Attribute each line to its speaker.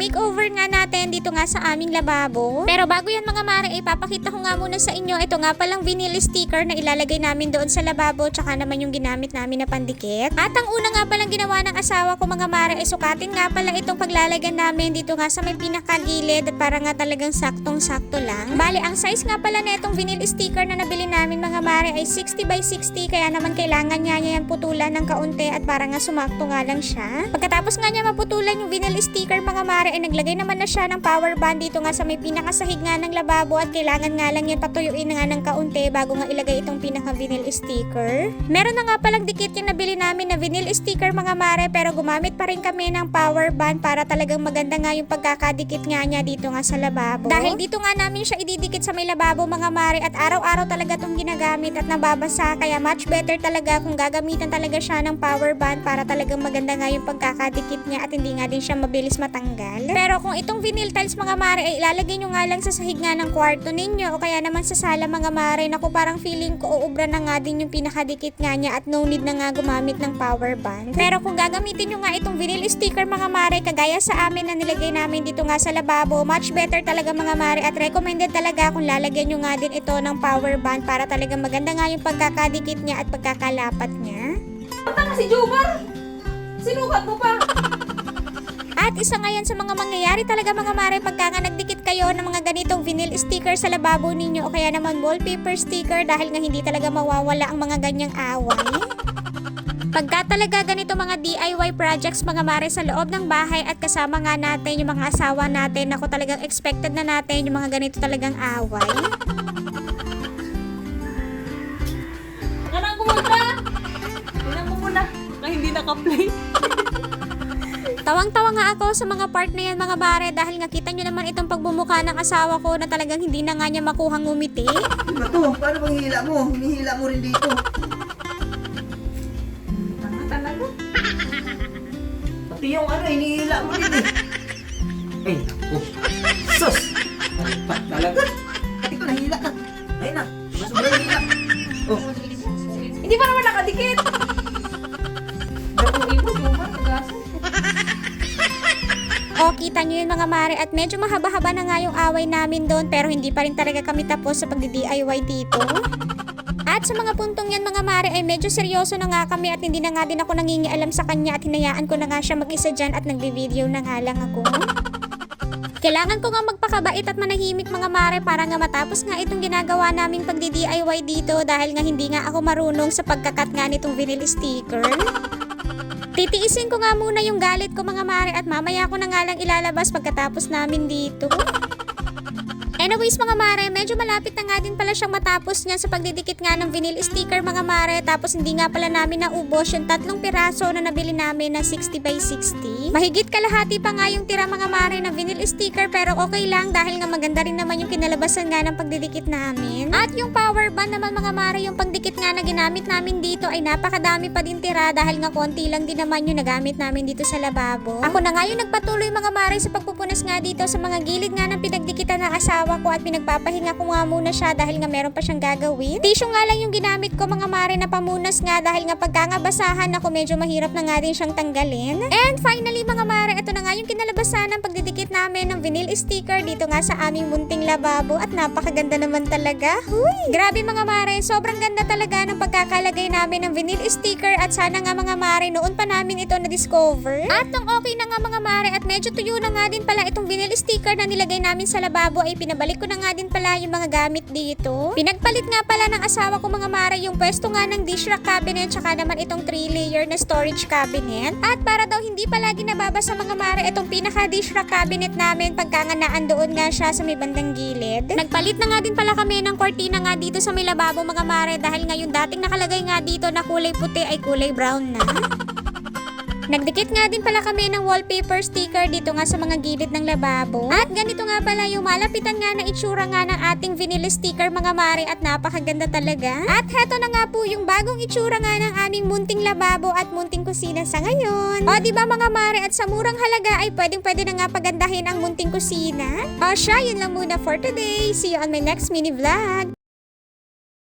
Speaker 1: makeover nga natin dito nga sa aming lababo. Pero bago yan mga mare, ipapakita ko nga muna sa inyo. Ito nga palang vinyl sticker na ilalagay namin doon sa lababo, tsaka naman yung ginamit namin na pandikit. At ang una nga palang ginawa ng asawa ko mga mare ay sukatin nga pala itong paglalagyan namin dito nga sa may pinakagilid para nga talagang saktong-sakto lang. Bali, ang size nga pala na itong vinyl sticker na nabili namin mga mare ay 60 by 60, kaya naman kailangan niya yan putulan ng kaunti at para nga sumakto nga lang siya. Pagkatapos nga niya maputulan yung vinyl sticker mga mare ay naglagay naman na siya ng power band dito nga sa may pinakasahig nga ng lababo at kailangan nga lang yan patuyuin nga ng kaunti bago nga ilagay itong pinaka vinyl sticker. Meron na nga palang dikit yung nabili namin na vinyl sticker mga mare, pero gumamit pa rin kami ng power band para talagang maganda nga yung pagkakadikit nga niya dito nga sa lababo. Dahil dito nga namin siya ididikit sa may lababo mga mare at araw-araw talaga itong ginagamit at nababasa, kaya much better talaga kung gagamitan talaga siya ng power band para talagang maganda nga yung pagkakadikit niya at hindi nga din siya mabilis matanggal. Pero kung itong vinyl tiles mga mare ay ilalagay nyo nga lang sa sahig nga ng kwarto ninyo o kaya naman sa sala mga mare, naku parang feeling ko uubra na nga din yung pinakadikit nga niya at no need na nga gumamit ng power band. Pero kung gagamitin nyo nga itong vinyl sticker mga mare kagaya sa amin na nilagay namin dito nga sa lababo, much better talaga mga mare at recommended talaga kung lalagyan nyo nga din ito ng power band para talagang maganda nga yung pagkakadikit niya at pagkakalapat niya.
Speaker 2: Tanga si Jumar! Sinukat mo pa!
Speaker 1: At isa nga yan sa mga mangyayari talaga mga mare pagka nga nagdikit kayo ng mga ganitong vinyl sticker sa lababo ninyo o kaya naman wallpaper sticker, dahil nga hindi talaga mawawala ang mga ganyang away. Pagka talaga ganito mga DIY projects mga mare sa loob ng bahay at kasama nga natin yung mga asawa natin, ako talagang expected na natin yung mga ganito talagang away.
Speaker 2: Saka nang kumunta! Tingnan mo muna na hindi naka-play.
Speaker 1: Tawang-tawa nga ako sa mga part na yan mga mare, dahil nga kita nyo naman itong pagbumuka ng asawa ko na talagang hindi na nga niya makuhang ngumiti.
Speaker 3: Diba to? Paano bang hihila mo? Hinihila mo rin dito.
Speaker 2: Tanga talaga.
Speaker 3: Pati yung hinihila mo rin eh. Ay, naku. Sus! Talaga? Ito, nahila ka. Ayun na. Masubra yung hila. Oh.
Speaker 2: Hindi pa naman nakadikit! Gatong ibo, Jumar, nagaso.
Speaker 1: O, kita nyo yun mga mare, at medyo mahaba-haba na nga yung away namin doon, pero hindi pa rin talaga kami tapos sa pagdi-DIY dito. At sa mga puntong yan mga mare ay medyo seryoso na nga kami at hindi na nga din ako nangingialam sa kanya at hinayaan ko na nga siya mag-isa dyan at nagbi-video na nga lang ako. Kailangan ko nga magpakabait at manahimik mga mare para nga matapos nga itong ginagawa naming pagdi-DIY dito, dahil nga hindi nga ako marunong sa pagkakat nga nitong vinyl sticker. Titiisin ko nga muna yung galit ko mga mare at mamaya ko na nga lang ilalabas pagkatapos namin dito. Anyways mga mare, medyo malapit na nga din pala siyang matapos niya sa pagdidikit nga ng vinyl sticker mga mare, tapos hindi nga pala namin naubos yung 3 piraso na nabili namin na 60 by 60. Mahigit kalahati pa nga yung tira mga mare na vinyl sticker, pero okay lang dahil nga maganda rin naman yung kinalabasan nga ng pagdidikit namin. At yung power band naman mga mare, yung pagdikit nga na ginamit namin dito ay napakadami pa din tira dahil nga konti lang din naman yung nagamit namin dito sa lababo. Ako na nga yung nagpatuloy mga mare sa pagpupunas nga dito sa mga gilid nga ng pinagdikitan ng asawa ko at pinagpapahinga ko nga muna siya dahil nga meron pa siyang gagawin. Tissue nga lang yung ginamit ko mga mare na pamunas nga dahil nga pagka nga basahan ako medyo mahirap na nga din siyang tanggalin. And finally mga mare, ito na nga yung kinalabasan ng pagdidikit namin ng vinyl sticker dito nga sa aming munting lababo at napakaganda naman talaga. Huy! Grabe mga mare, sobrang ganda talaga ng pagkakalagay namin ng vinyl sticker at sana nga mga mare noon pa namin ito na-discover. At nung okay na nga mga mare at medyo tuyo na nga din pala itong vinyl sticker na nilagay namin sa lababo ay pinabalik ko na nga din pala yung mga gamit dito. Pinagpalit nga pala ng asawa ko mga mare yung pwesto nga ng dish rack cabinet tsaka naman itong 3-layer na storage cabinet. At para daw hindi palagi nababasa mga mare itong pinaka dish rack cabinet namin pagka nga naandoon nga siya sa may bandang gilid. Nagpalit na nga din pala kami ng kortina nga dito sa may lababo mga mare dahil nga yung dating nakalagay nga dito na kulay puti ay kulay brown na. Nagdikit nga din pala kami ng wallpaper sticker dito nga sa mga gilid ng lababo. At ganito nga pala yung malapitan nga na itsura nga ng ating vinyl sticker mga mare at napakaganda talaga. At heto na nga po yung bagong itsura nga ng aming munting lababo at munting kusina sa ngayon. O diba mga mare, at sa murang halaga ay pwede na nga pagandahin ang munting kusina. O siya, yun lang muna for today. See you on my next mini vlog.